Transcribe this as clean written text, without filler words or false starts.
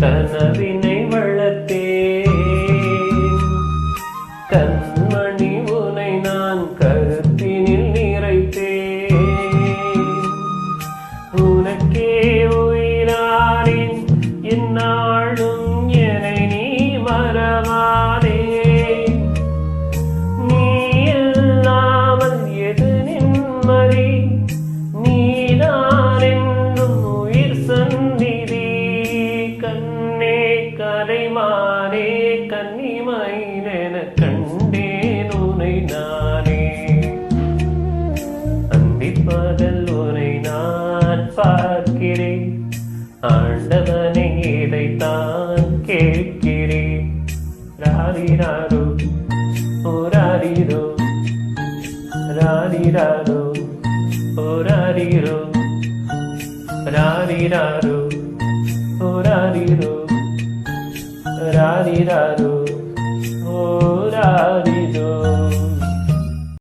கனவினை வளர்த்தேன் கண்மணி உனை நான் கருத்தினில் நிறைத்தேன் உனக்கே உயிரானேன் என்னாலும் என்னை நீ மறவாதே நீ இல்லாமல் எது நிம்மதி நீதான் என்றும் உயிர் சந்நிதி கண்ணே கரைமானே கன்னிமைனென கண்டேன் உனை நானே அந்திப்பகல் உனை நான் பார்க்கிறேன் ஆண்டவனை இதைத்தான் கேட்கிறேன் ராரிராரோ ஓராரிரோ ராரிராரோ ஓராரிரோ ராரிராரோ ஓராரிரோ ராரிராரோ ஓராரிரோ